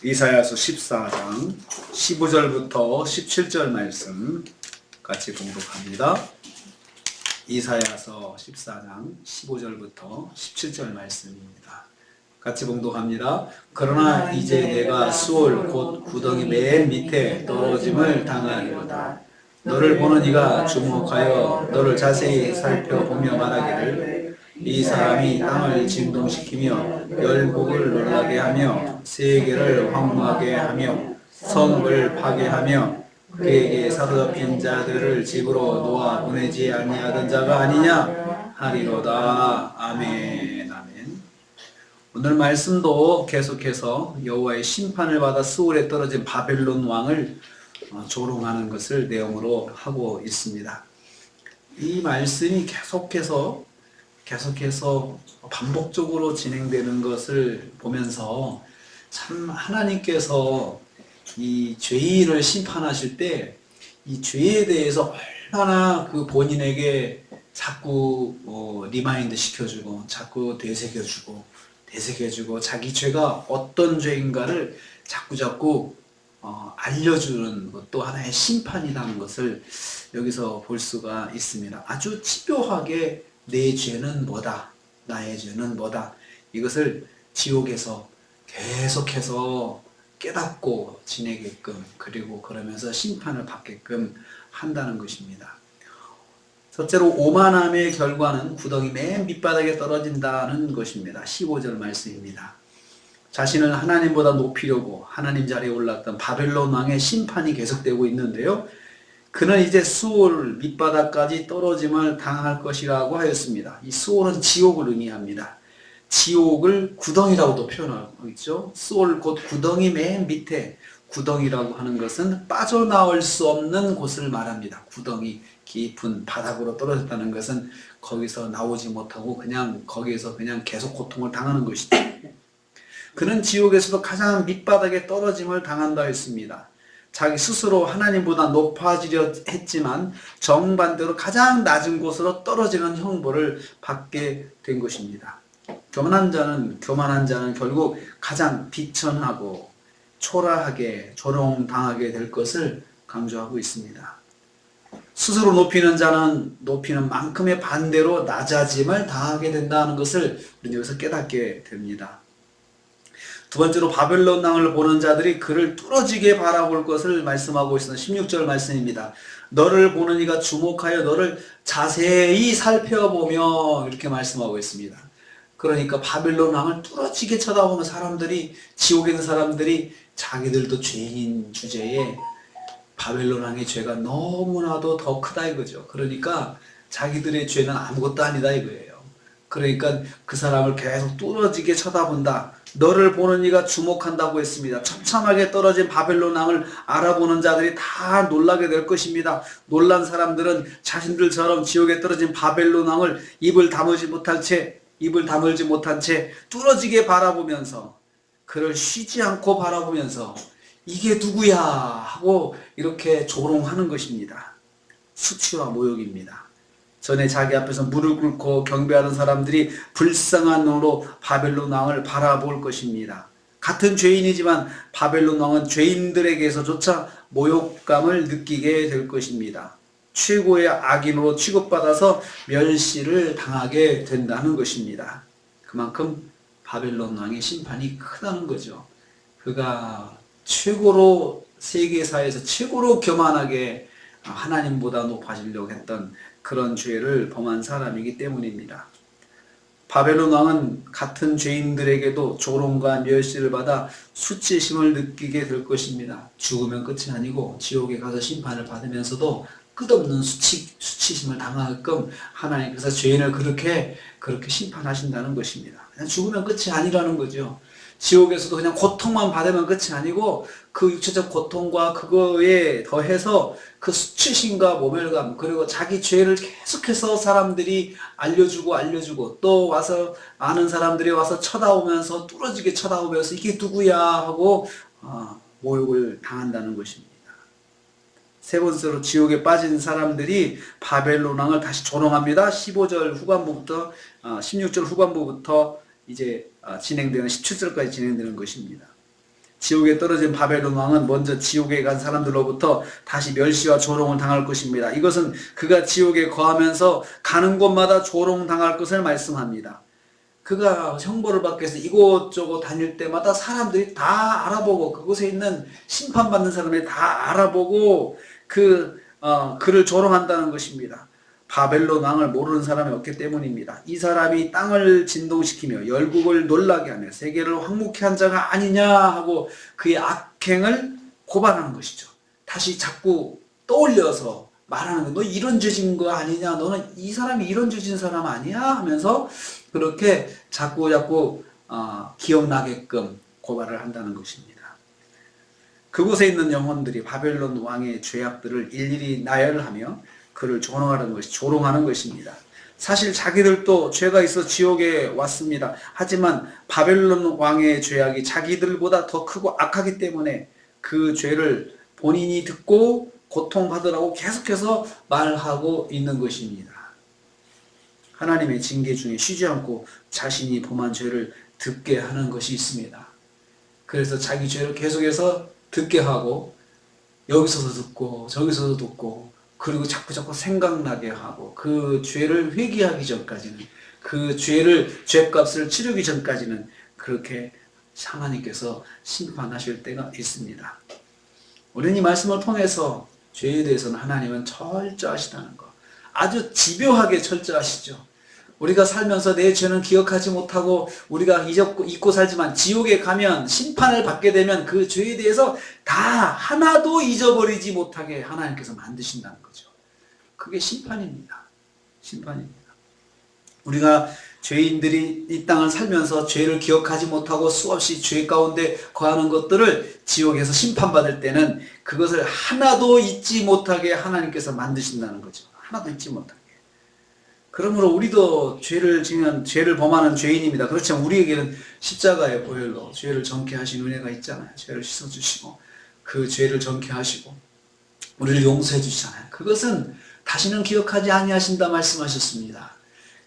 이사야서 14장 15절부터 17절 말씀 같이 공독합니다. 이사야서 14장 15절부터 17절 말씀입니다. 같이 공독합니다. 그러나 이제 내가 수월 곧 구덩이 맨 밑에 떨어짐을 당하리로다. 너를 보는 이가 주목하여 너를 자세히 살펴보며 말하기를 이 사람이 땅을 진동시키며 열국을 놀라게 하며 세계를 황무하게 하며 성읍을 파괴하며 그에게 사로잡힌 자들을 집으로 놓아 보내지 아니하던 자가 아니냐 하리로다. 아멘. 아멘. 오늘 말씀도 계속해서 여호와의 심판을 받아 수월에 떨어진 바벨론 왕을 조롱하는 것을 내용으로 하고 있습니다. 이 말씀이 계속해서 반복적으로 진행되는 것을 보면서 참 하나님께서 이 죄인을 심판하실 때 이 죄에 대해서 얼마나 그 본인에게 자꾸 리마인드 시켜주고 자꾸 되새겨주고 자기 죄가 어떤 죄인가를 자꾸 알려주는 것도 하나의 심판이라는 것을 여기서 볼 수가 있습니다. 아주 집요하게 내 죄는 뭐다, 나의 죄는 뭐다, 이것을 지옥에서 계속해서 깨닫고 지내게끔, 그리고 그러면서 심판을 받게끔 한다는 것입니다. 첫째로 오만함의 결과는 구덩이 맨 밑바닥에 떨어진다는 것입니다. 15절 말씀입니다. 자신을 하나님보다 높이려고 하나님 자리에 올랐던 바벨론 왕의 심판이 계속되고 있는데요. 그는 이제 수올 밑바닥까지 떨어짐을 당할 것이라고 하였습니다. 이 수올은 지옥을 의미합니다. 지옥을 구덩이라고도 표현하고 있죠. 수올 곧 구덩이 맨 밑에, 구덩이라고 하는 것은 빠져나올 수 없는 곳을 말합니다. 구덩이, 깊은 바닥으로 떨어졌다는 것은 거기서 나오지 못하고 거기에서 계속 고통을 당하는 것이죠. 그는 지옥에서도 가장 밑바닥에 떨어짐을 당한다 했습니다. 자기 스스로 하나님보다 높아지려 했지만 정반대로 가장 낮은 곳으로 떨어지는 형벌을 받게 된 것입니다. 교만한 자는 결국 가장 비천하고 초라하게 조롱당하게 될 것을 강조하고 있습니다. 스스로 높이는 자는 높이는 만큼의 반대로 낮아짐을 당하게 된다는 것을 우리는 여기서 깨닫게 됩니다. 두 번째로 바벨론 왕을 보는 자들이 그를 뚫어지게 바라볼 것을 말씀하고 있는 16절 말씀입니다. 너를 보는 이가 주목하여 너를 자세히 살펴보며, 이렇게 말씀하고 있습니다. 그러니까 바벨론 왕을 뚫어지게 쳐다보는 사람들이, 지옥에 있는 사람들이 자기들도 죄인 주제에 바벨론 왕의 죄가 너무나도 더 크다 이거죠. 그러니까 자기들의 죄는 아무것도 아니다 이거예요. 그러니까 그 사람을 계속 뚫어지게 쳐다본다. 너를 보는 이가 주목한다고 했습니다. 처참하게 떨어진 바벨론 왕을 알아보는 자들이 다 놀라게 될 것입니다. 놀란 사람들은 자신들처럼 지옥에 떨어진 바벨론 왕을 입을 다물지 못한 채 뚫어지게 바라보면서, 그를 쉬지 않고 바라보면서 이게 누구야 하고 이렇게 조롱하는 것입니다. 수치와 모욕입니다. 전에 자기 앞에서 무릎 꿇고 경배하던 사람들이 불쌍한 눈으로 바벨론 왕을 바라볼 것입니다. 같은 죄인이지만 바벨론 왕은 죄인들에게서조차 모욕감을 느끼게 될 것입니다. 최고의 악인으로 취급받아서 멸시를 당하게 된다는 것입니다. 그만큼 바벨론 왕의 심판이 크다는 거죠. 그가 세계사에서 최고로 교만하게 하나님보다 높아지려고 했던 그런 죄를 범한 사람이기 때문입니다. 바벨론 왕은 같은 죄인들에게도 조롱과 멸시를 받아 수치심을 느끼게 될 것입니다. 죽으면 끝이 아니고 지옥에 가서 심판을 받으면서도 끝없는 수치심을 당하게끔 하나님께서 죄인을 그렇게 심판하신다는 것입니다. 그냥 죽으면 끝이 아니라는 거죠. 지옥에서도 그냥 고통만 받으면 끝이 아니고 그 육체적 고통과 그거에 더해서 그 수치심과 모멸감, 그리고 자기 죄를 계속해서 사람들이 알려주고 또 와서 아는 사람들이 와서 쳐다보면서 뚫어지게 쳐다보면서 이게 누구야 하고 모욕을 당한다는 것입니다. 세 번째로 지옥에 빠진 사람들이 바벨론 왕을 다시 조롱합니다. 16절 후반부부터 이제 진행되는 17절까지 진행되는 것입니다. 지옥에 떨어진 바벨론 왕은 먼저 지옥에 간 사람들로부터 다시 멸시와 조롱을 당할 것입니다. 이것은 그가 지옥에 거하면서 가는 곳마다 조롱당할 것을 말씀합니다. 그가 형벌을 받기 위해서 이곳저곳 다닐 때마다 사람들이 다 알아보고, 그곳에 있는 심판받는 사람들이 다 알아보고 그를 조롱한다는 것입니다. 바벨론 왕을 모르는 사람이 없기 때문입니다. 이 사람이 땅을 진동시키며 열국을 놀라게 하며 세계를 황무케 한 자가 아니냐 하고 그의 악행을 고발하는 것이죠. 다시 자꾸 떠올려서 말하는 거, 너 이런 죄 진 거 아니냐, 너는 이 사람이 이런 죄 진 사람 아니야 하면서 그렇게 자꾸 기억나게끔 고발을 한다는 것입니다. 그곳에 있는 영혼들이 바벨론 왕의 죄악들을 일일이 나열하며 그를 조롱하는 것입니다. 사실 자기들도 죄가 있어 지옥에 왔습니다. 하지만 바벨론 왕의 죄악이 자기들보다 더 크고 악하기 때문에 그 죄를 본인이 듣고 고통받으라고 계속해서 말하고 있는 것입니다. 하나님의 징계 중에 쉬지 않고 자신이 범한 죄를 듣게 하는 것이 있습니다. 그래서 자기 죄를 계속해서 듣게 하고, 여기서도 듣고 저기서도 듣고, 그리고 자꾸 생각나게 하고, 그 죄를 회개하기 전까지는, 그 죄값을 치르기 전까지는 그렇게 하나님께서 심판하실 때가 있습니다. 우리는 이 말씀을 통해서 죄에 대해서는 하나님은 철저하시다는 거, 아주 집요하게 철저하시죠. 우리가 살면서 내 죄는 기억하지 못하고 우리가 잊고 살지만 지옥에 가면, 심판을 받게 되면 그 죄에 대해서 다 하나도 잊어버리지 못하게 하나님께서 만드신다는 거죠. 그게 심판입니다. 심판입니다. 우리가 죄인들이 이 땅을 살면서 죄를 기억하지 못하고 수없이 죄 가운데 거하는 것들을 지옥에서 심판받을 때는 그것을 하나도 잊지 못하게 하나님께서 만드신다는 거죠. 하나도 잊지 못하게. 그러므로 우리도 죄를 범하는 죄인입니다. 그렇지만 우리에게는 십자가의 보혈로 죄를 정케 하신 은혜가 있잖아요. 죄를 씻어주시고 그 죄를 정케 하시고 우리를 용서해 주시잖아요. 그것은 다시는 기억하지 아니하신다 말씀하셨습니다.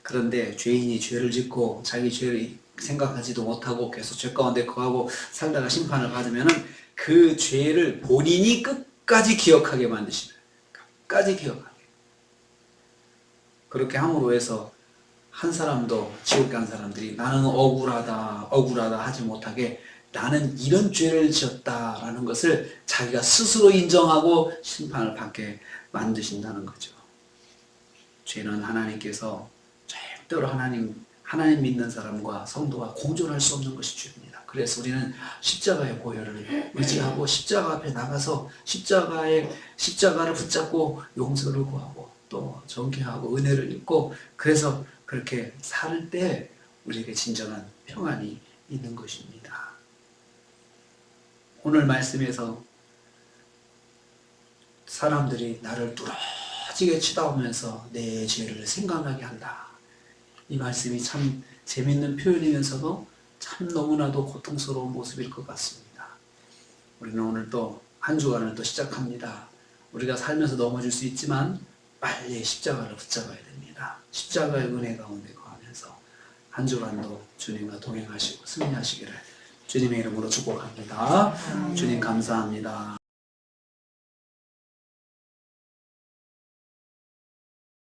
그런데 죄인이 죄를 짓고 자기 죄를 생각하지도 못하고 계속 죄 가운데 거하고 살다가 심판을 받으면 그 죄를 본인이 끝까지 기억하게 만드시는, 끝까지 기억하게. 그렇게 함으로 해서 한 사람도, 지옥에 간 사람들이 나는 억울하다 하지 못하게 나는 이런 죄를 지었다라는 것을 자기가 스스로 인정하고 심판을 받게 만드신다는 거죠. 죄는 하나님께서 절대로 하나님 믿는 사람과 성도가 공존할 수 없는 것이 죄입니다. 그래서 우리는 십자가의 보혈을 의지하고 십자가 앞에 나가서 십자가를 붙잡고 용서를 구하고 또 정케하고 은혜를 입고, 그래서 그렇게 살 때 우리에게 진정한 평안이 있는 것입니다. 오늘 말씀에서 사람들이 나를 뚫어지게 치다오면서 내 죄를 생각나게 한다. 이 말씀이 참 재밌는 표현이면서도 참 너무나도 고통스러운 모습일 것 같습니다. 우리는 오늘 또 한 주간을 또 시작합니다. 우리가 살면서 넘어질 수 있지만 빨리 십자가를 붙잡아야 됩니다. 십자가의 은혜 가운데 거하면서 한 주간도 주님과 동행하시고 승리하시기를 주님의 이름으로 축복합니다. 주님 감사합니다.